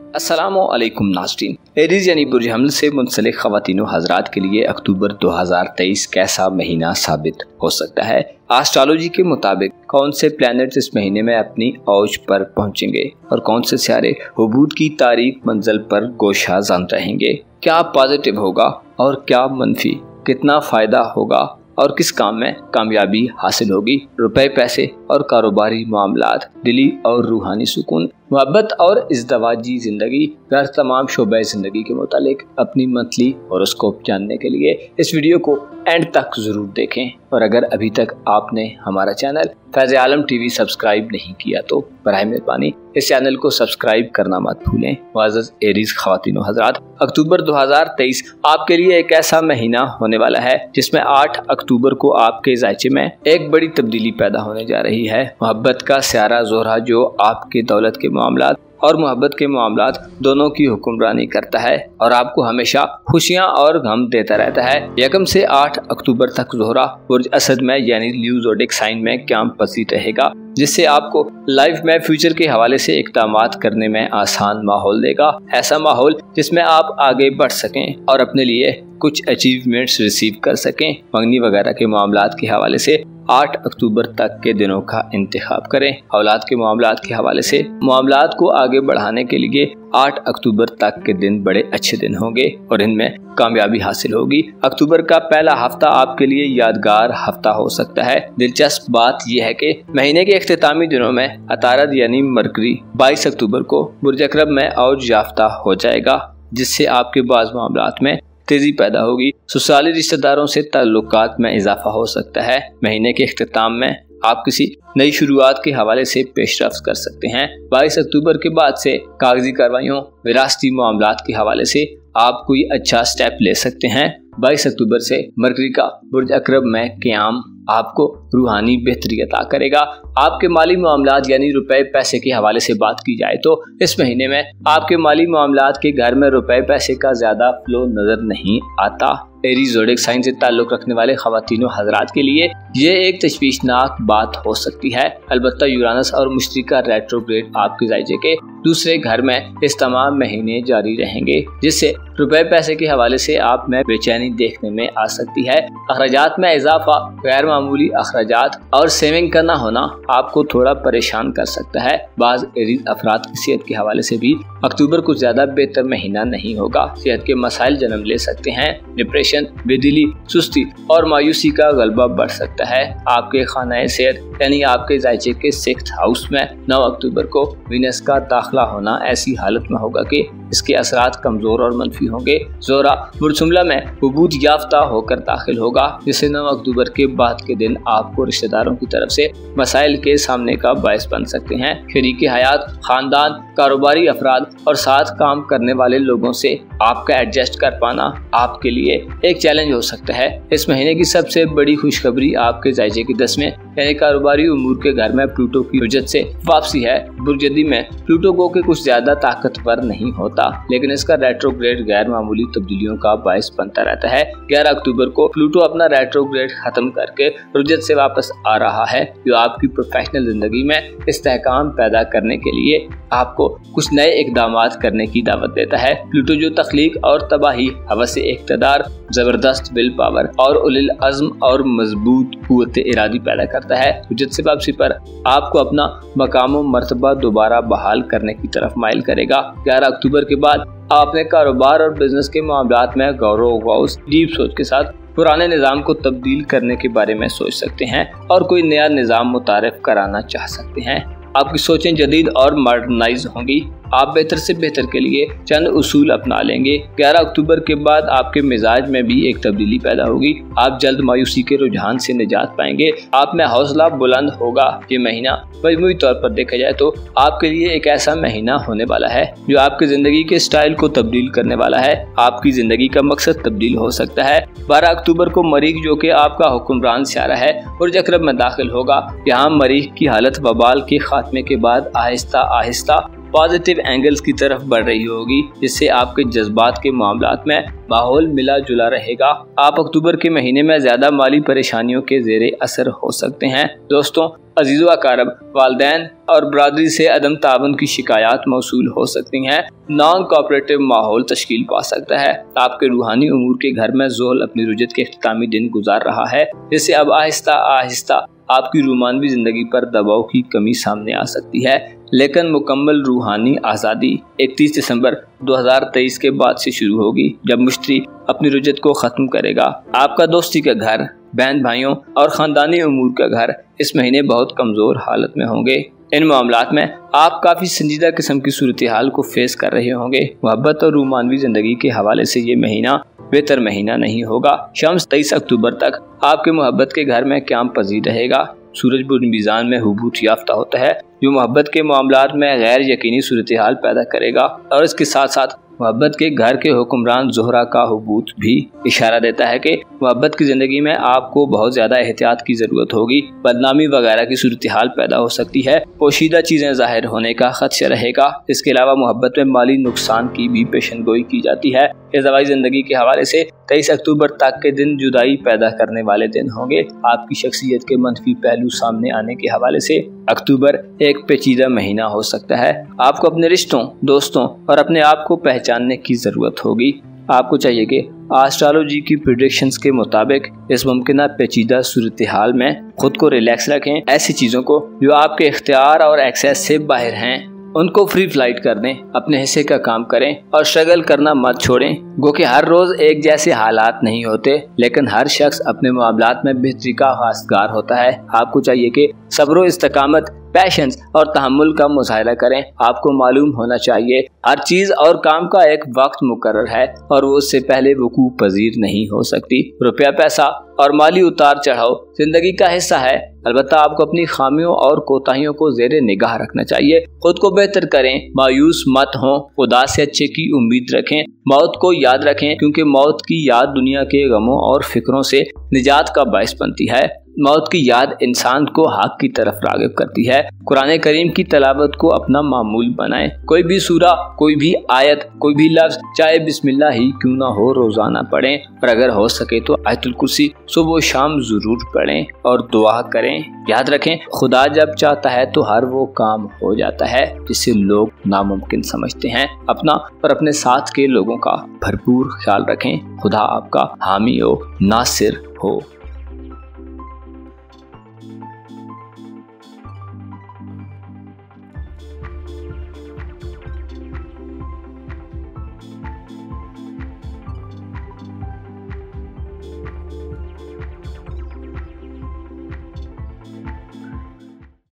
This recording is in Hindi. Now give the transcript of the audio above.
अस्सलामुअलैकुम नाज़रीन। एरीज़ यानी बुर्ज हमल से मुंसलिक ख़वातीन व हज़रात के लिए अक्टूबर 2023 कैसा महीना साबित हो सकता है। एस्ट्रोलॉजी के मुताबिक कौन से प्लैनेट्स इस महीने में अपनी औज पर पहुंचेंगे और कौन से सितारे हुबूद की तारीख मंजिल पर गोशाज़ान रहेंगे। क्या पॉजिटिव होगा और क्या मनफी, कितना फ़ायदा होगा और किस काम में कामयाबी हासिल होगी। रुपए, पैसे और कारोबारी मामलात, दिली और रूहानी सुकून, मोहब्बत और इज़्दवाजी ज़िंदगी, घर तमाम शोबे ज़िंदगी के मुतालिक अपनी मंथली हॉरोस्कोप जानने के लिए इस वीडियो को एंड तक ज़रूर देखें। और अगर अभी तक आपने हमारा चैनल फैज़ आलम टीवी सब्सक्राइब नहीं किया तो बराए मेहरबानी इस चैनल को सब्सक्राइब करना मत भूलें। मुअज़्ज़ज़ एरीज़ ख़वातीन व हज़रात, अक्टूबर 2023 आपके लिए एक ऐसा महीना होने वाला है जिसमें 8 अक्टूबर को आपके ज़ायचे में एक बड़ी तब्दीली पैदा होने जा रही है। मोहब्बत का सितारा ज़ोहरा जो आपके दौलत के मामलात और मोहब्बत के मामलात दोनों की हुक्मरानी करता है और आपको हमेशा खुशियां और गम देता रहता है। 1 से 8 अक्टूबर तक ज़ोहरा बुर्ज असद में यानी ल्यू ज़ोडिक साइन में क़याम पसीर रहेगा, जिससे आपको लाइफ में फ्यूचर के हवाले से इक़दामात करने में आसान माहौल देगा। ऐसा माहौल जिसमें आप आगे बढ़ सकें और अपने लिए कुछ अचीवमेंट्स रिसीव कर सकें। मंगनी वगैरह के मामलात के हवाले से 8 अक्टूबर तक के दिनों का इंतखाब करें। औलाद के मामलात के हवाले से मामलात को आगे बढ़ाने के लिए 8 अक्टूबर तक के दिन बड़े अच्छे दिन होंगे और इनमें कामयाबी हासिल होगी। अक्टूबर का पहला हफ्ता आपके लिए यादगार हफ्ता हो सकता है। दिलचस्प बात यह है कि महीने के इख्तितामी दिनों में अतारद यानी मरकरी 22 अक्टूबर को बुर्ज अकरब में औज याफ्ता हो जाएगा, जिससे आपके बाज़ मामलात में तेजी पैदा होगी। ससुराली रिश्तेदारों से ताल्लुकात में इजाफा हो सकता है। महीने के इख्तिताम में आप किसी नई शुरुआत के हवाले से पेशरफ्त कर सकते हैं। 22 अक्टूबर के बाद से कागजी कार्रवाइयों, विरासती मामलात के हवाले से आप कोई अच्छा स्टेप ले सकते हैं। 22 अक्टूबर से मरकरी का बुर्ज अकरब में क़याम आपको रूहानी बेहतरी अता करेगा। आपके माली मामलात यानी रुपए पैसे के हवाले से बात की जाए तो इस महीने में आपके माली मामलात के घर में रुपए पैसे का ज़्यादा फ्लो नज़र नहीं आता। एरीज़ ज़ोडिक साइन से ताल्लुक़ रखने वाले ख़वातीन व हज़रात के लिए ये एक तशवीशनाक बात हो सकती है। अलबत्ता यूरानस और मुश्तरी का रेट्रोग्रेड आपके ज़ायचे के दूसरे घर में इस तमाम महीने जारी रहेंगे, जिससे रुपए पैसे के हवाले से आप में बेचैनी देखने में आ सकती है। अखराजात में इजाफा, गैर मामूली अखराजात और सेविंग का ना होना आपको थोड़ा परेशान कर सकता है। बाज़ एरीज़ अफराद की सेहत के हवाले से भी अक्टूबर कुछ ज़्यादा बेहतर महीना नहीं होगा। सेहत के मसाइल जन्म ले सकते हैं। डिप्रेशन, बेदिली, सुस्ती और मायूसी का गलबा बढ़ सकता है। आपके खाना सेहत यानी आपके ज़ायचे के 6th हाउस में 9 अक्टूबर को वीनस का दाखिला होना ऐसी हालत में होगा कि इसके असरात कमज़ोर और मनफी होंगे। ज़ोहरा बुर्ज शुमला में हुबूद याफ्ता होकर दाखिल होगा, जिससे 9 अक्टूबर के बाद के दिन आपको रिश्तेदारों की तरफ से मसाइल के सामने का बायस बन सकते हैं। शरीक हयात, ख़ानदान, कारोबारी अफराद और साथ काम करने वाले लोगों से आपका एडजस्ट कर पाना आपके लिए एक चैलेंज हो सकता है। इस महीने की सबसे बड़ी खुशखबरी आपके ज़ायचे की 10वें यानी कारोबारी उमूर के घर में प्लूटो की वजह से वापसी है। बुर्जदी में प्लूटो को के कुछ ज्यादा ताकतवर नहीं होता, लेकिन इसका रेट्रोग्रेड गैर मामूली तब्दीलियों का बायस बनता रहता है। 11 अक्टूबर को प्लूटो अपना रेट्रोग्रेड खत्म करके रुजत से वापस आ रहा है, जो आपकी प्रोफेशनल जिंदगी में इस्तेहकाम पैदा करने के लिए आपको कुछ नए इकदामात करने की दावत देता है। प्लूटो जो तख्लीक और तबाही, हवस इक़्तिदार, जबरदस्त विल पावर और उलिल अज़्म और मजबूत कुव्वत इरादी पैदा करता है। रुजत से वापसी पर आपको अपना मकाम व मर्तबा दोबारा बहाल करने की तरफ माइल करेगा। 11 अक्टूबर के बाद आप अपने कारोबार और बिजनेस के मामलात में गौर गौस डीप सोच के साथ पुराने निज़ाम को तब्दील करने के बारे में सोच सकते हैं और कोई नया निज़ाम मुतारिफ कराना चाह सकते हैं। आपकी सोचें जदीद और मॉडर्नाइज होंगी। आप बेहतर से बेहतर के लिए चंद उसूल अपना लेंगे। 11 अक्टूबर के बाद आपके मिजाज में भी एक तब्दीली पैदा होगी। आप जल्द मायूसी के रुझान से निजात पाएंगे। आप में हौसला बुलंद होगा। ये महीना मजमूई तौर पर देखा जाए तो आपके लिए एक ऐसा महीना होने वाला है जो आपकी जिंदगी के स्टाइल को तब्दील करने वाला है। आपकी जिंदगी का मकसद तब्दील हो सकता है। 12 अक्टूबर को मरीख, जो कि आपका हुक्मरान सितारा है, बुर्ज अकरब में दाखिल होगा। यहाँ मरीख की हालत वबाल के खात्मे के बाद आहिस्ता आहिस्ता पॉजिटिव एंगल्स की तरफ बढ़ रही होगी, जिससे आपके जज्बात के मामलात में माहौल मिला जुला रहेगा। आप अक्टूबर के महीने में ज्यादा माली परेशानियों के ज़ेरे असर हो सकते हैं। दोस्तों, अजीज़ व अकारब, वालिदैन और बरादरी से अदम ताबन की शिकायत मौसूल हो सकती हैं। नॉन कोऑपरेटिव माहौल तश्कील पा सकता है। आपके रूहानी उमूर के घर में ज़ोहल अपनी रुजत के इख्तितामी दिन गुजार रहा है, जिससे अब आहिस्ता आहिस्ता आपकी रूमानवी ज़िंदगी पर दबाव की कमी सामने आ सकती है। लेकिन मुकम्मल रूहानी आज़ादी 31 दिसंबर 2023 के बाद से शुरू होगी, जब मुश्तरी अपनी रुजत को ख़त्म करेगा। आपका दोस्ती का घर, बहन भाइयों और ख़ानदानी उमूर का घर इस महीने बहुत कमज़ोर हालत में होंगे। इन मामलात में आप काफ़ी संजीदा किस्म की सूरत हाल को फेस कर रहे होंगे। मोहब्बत और रूमानवी ज़िंदगी के हवाले से ये महीना बेहतर महीना नहीं होगा। शम्स 23 अक्टूबर तक आपके मोहब्बत के घर में क़याम पजीर रहेगा। सूरज बुर्ज मीज़ान में हुबूत याफ्ता होता है, जो मोहब्बत के मामलात में गैर यकीनी सूरत हाल पैदा करेगा, और इसके साथ साथ मोहब्बत के घर के हुक्मरान ज़ोहरा का हुबूत भी इशारा देता है कि मोहब्बत की ज़िंदगी में आपको बहुत ज़्यादा एहतियात की ज़रूरत होगी। बदनामी वगैरह की सूरत हाल पैदा हो सकती है। पोशीदा चीज़ें ज़ाहिर होने का खदशा रहेगा। इसके अलावा मोहब्बत में माली नुकसान की भी पेशन गोई की जाती है। ज़वाई ज़िंदगी के हवाले से 23 अक्टूबर तक के दिन जुदाई पैदा करने वाले दिन होंगे। आपकी शख्सियत के मनफी पहलू सामने आने के हवाले से अक्टूबर एक पेचीदा महीना हो सकता है। आपको अपने रिश्तों, दोस्तों और अपने आप को पहचानने की ज़रूरत होगी। आपको चाहिए कि एस्ट्रोलॉजी की प्रेडिक्शंस के मुताबिक इस मुमकिन पेचीदा सूरत हाल में खुद को रिलैक्स रखें। ऐसी चीज़ों को जो आपके इख्तियार और एक्सेस से बाहर हैं, उनको फ्री फ्लाइट कर दें। अपने हिस्से का काम करें और स्ट्रगल करना मत छोड़ें। गो कि हर रोज़ एक जैसे हालात नहीं होते, लेकिन हर शख्स अपने मामलात में बेहतरी का खासगार होता है। आपको चाहिए कि सब्र, इस्तकामत, पैशंस और तहम्मुल का मुजाहिरा करें। आपको मालूम होना चाहिए हर चीज़ और काम का एक वक्त मुकर्रर है और वो उससे पहले वकूफ़ पजीर नहीं हो सकती। रुपया, पैसा और माली उतार चढ़ाव जिंदगी का हिस्सा है। अलबत्ता आपको अपनी खामियों और कोताहियों को ज़ेरे निगाह रखना चाहिए। खुद को बेहतर करें, मायूस मत हों, खुदा से अच्छे की उम्मीद रखें। मौत को याद रखें, क्योंकि मौत की याद दुनिया के गमों और फिक्रों से निजात का बाइस बनती है। मौत की याद इंसान को हक की तरफ राग़िब करती है। कुरान करीम की तलावत को अपना मामूल बनाएं। कोई भी सूरा, कोई भी आयत, कोई भी लफ्ज़, चाहे बिस्मिल्लाह ही क्यों ना हो, रोज़ाना पढ़ें। और अगर हो सके तो आयतुल कुर्सी सुबह शाम ज़रूर पढ़ें और दुआ करें। याद रखें, खुदा जब चाहता है तो हर वो काम हो जाता है जिसे लोग नामुमकिन समझते हैं। अपना और अपने साथ के लोगों का भरपूर ख्याल रखें। खुदा आपका हामी हो, नासिर हो।